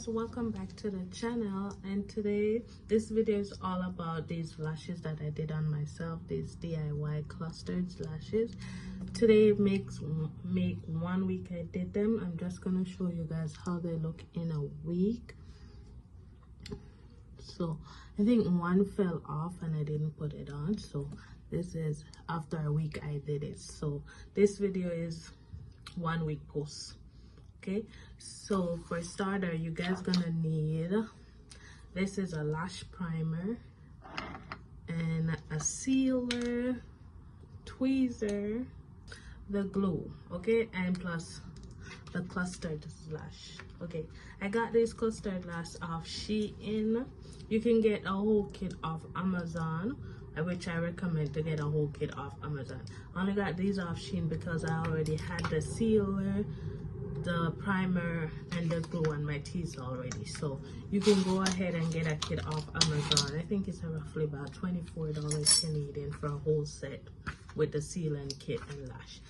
guys, welcome back to the channel. And today this video is all about these lashes that I did on myself, these DIY clustered lashes. Today make 1 week I did them. I'm just gonna show you guys how they look in a week. So I think one fell off and I didn't put it on, so this is after a week I did it. So this video is 1 week post. Okay, so for starter, you guys gonna need, this is a lash primer and a sealer, tweezer, the glue, okay, and plus the clustered lash. Okay, I got this clustered lash off SHEIN. You can get a whole kit off Amazon, which I recommend to get a whole kit off Amazon. I only got these off SHEIN because I already had the sealer, the primer, and the glue on my teeth already. So you can go ahead and get a kit off Amazon. I think it's roughly about $24 Canadian for a whole set with the seal and kit and lash.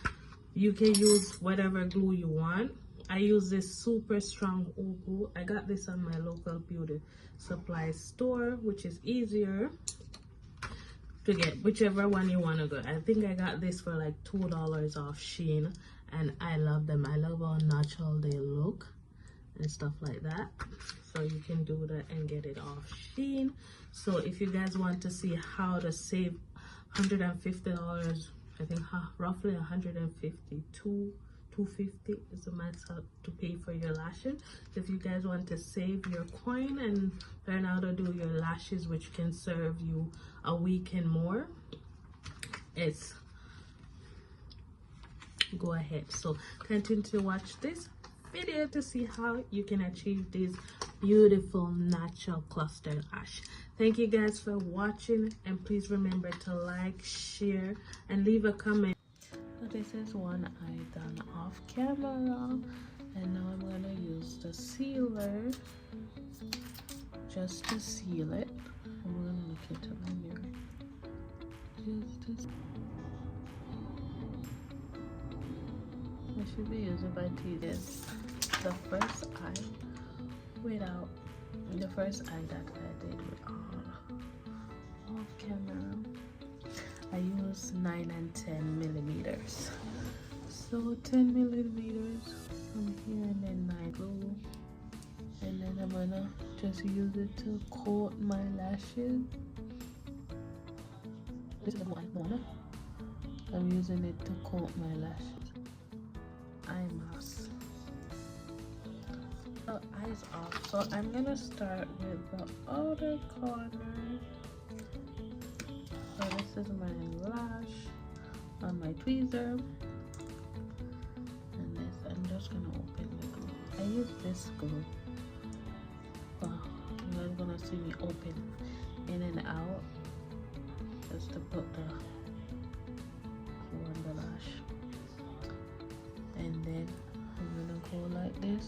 You can use whatever glue you want. I use this super strong old glue. I got this on my local beauty supply store, which is easier to get, whichever one you want to go. I think I got this for like $2 off SHEIN, and I love them. I love how natural they look and stuff like that. So you can do that and get it off SHEIN. So if you guys want to see how to save $150, I think roughly 152, $250 is the max to pay for your lashes. If you guys want to save your coin and learn how to do your lashes, which can serve you a week and more, it's go ahead. So continue to watch this video to see how you can achieve this beautiful natural clustered lash. Thank you guys for watching, and please remember to like, share, and leave a comment. So this is one I done off camera, and now I'm gonna use the sealer just to seal it. I'm gonna look into my mirror. I should be using my teeth. The first eye without the first eye that I did with off camera. I use 9 and 10 millimeters. So 10 millimeters from here, and then 9 glue, and then I'm gonna just use it to coat my lashes. This is the one. I'm using it to coat my lashes. Eye mask. So eyes off. So I'm gonna start with the outer corner. So this is my lash on my tweezer, and this I'm just gonna open the glue. I use this glue. You guys gonna see me open in and out just to put the glue on the lash. And then I'm gonna go like this,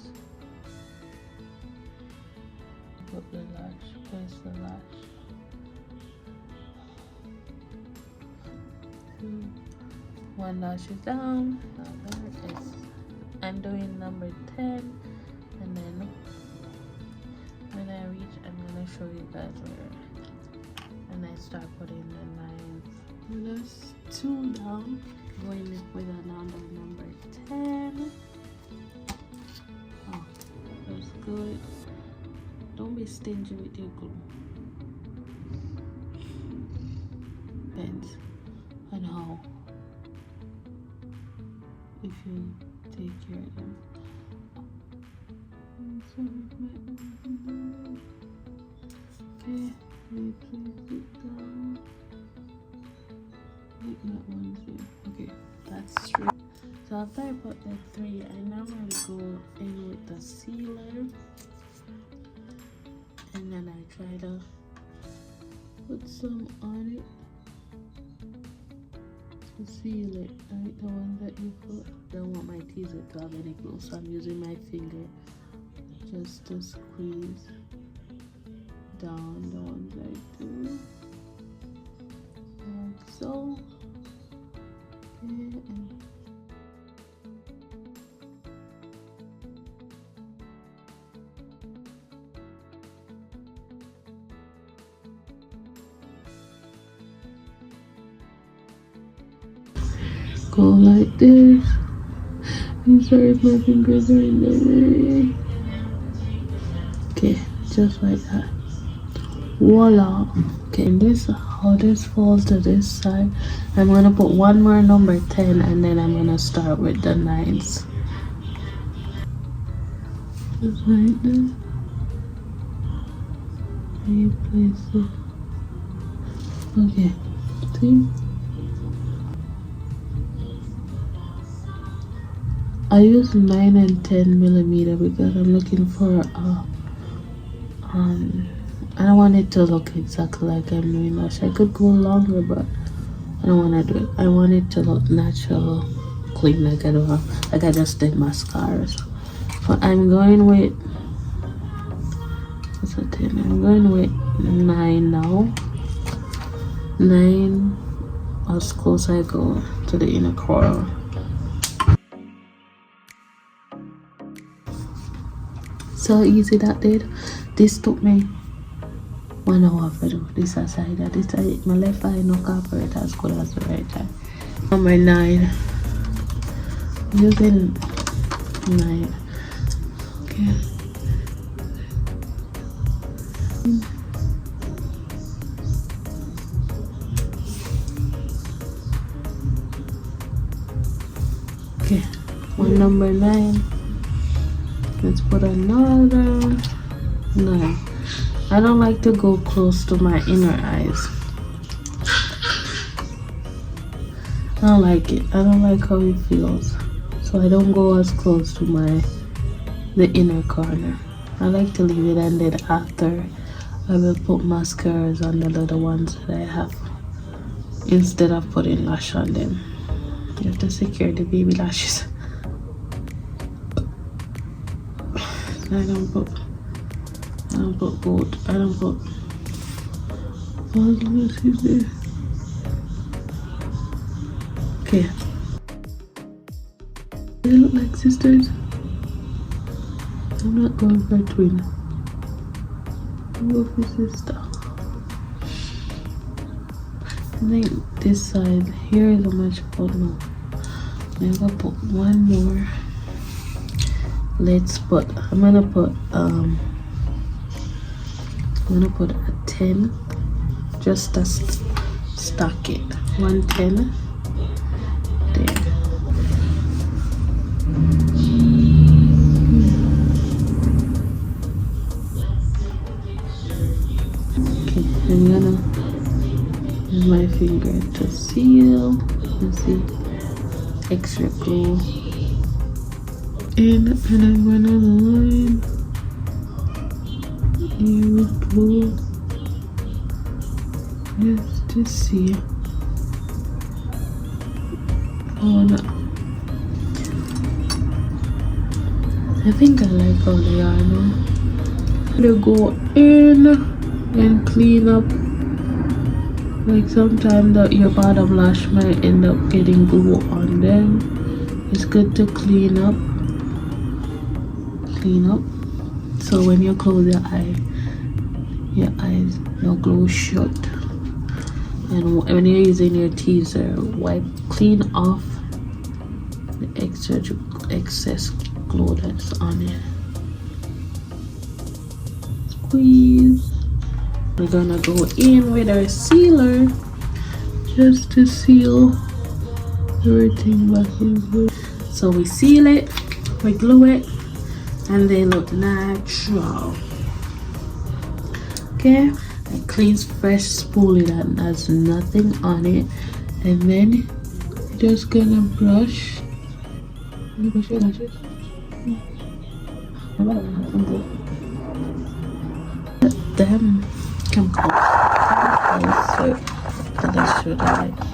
put the lash, place the lash. One lash is down. Now that is, I'm doing number 10, and then when I reach, I'm gonna show you guys where, and I start putting the 9. That's 2 down. Going with another number 10. Oh, that's good. Don't be stingy with your glue. Depends on how, if you take care of them. Okay, let me place it down. That one's here. Okay, that's straight. So after I put the 3, I normally go in with the sealer, and then I try to put some on it to seal it. Right, the one that you put. Don't want my teeth to have any glue, so I'm using my finger just to squeeze down the ones I do. Like so. And go like this. Insert my fingers in there. Okay, just like that. Voila. Okay, and this how this falls to this side. I'm gonna put one more number 10 and then I'm gonna start with the 9s. Just like this. You place it. Okay, see? I use 9 and 10 millimeter because I'm looking for I don't want it to look exactly like I'm doing lash. I could go longer, but I don't want to do it. I want it to look natural, clean, like I don't have, like I just did mascaras. But I'm going with, what's a 10? I'm going with 9 now. 9 as close I go to the inner corner. So easy that did. This took me 1 hour to do. This aside, this side, my left eye no cooperate as good as the right eye. Number 9. Using 9. Okay. Okay. One number 9. Let's put another 9. I don't like to go close to my inner eyes. I don't like it. I don't like how it feels. So I don't go as close to the inner corner. I like to leave it, and then after I will put mascaras on the little ones that I have instead of putting lash on them. You have to secure the baby lashes. I don't put both. I don't put all the lashes there. Okay. They look like sisters. I'm not going for a twin. I'm going for sister. I think this side here is a much better. I'm gonna put one more. Let's put. I'm gonna put a 10. Just to stack it. 110. There. Okay, I'm gonna use my finger to seal. Let's see, extra glue in, and I'm gonna line here with glue just to see. Oh no, I think I like how they are now. They go in and clean up. Like sometimes your bottom lash might end up getting glue on them. It's good to clean up. So when you close your eyes no glue shut. And when you're using your teaser, clean off the excess glue that's on it. Squeeze. We're gonna go in with our sealer just to seal everything back in here. So we seal it, we glue it, and they look natural. Okay, a clean fresh spoolie that has nothing on it, and then you're just gonna brush. Brush your lashes. Let them come closer to the shoulder.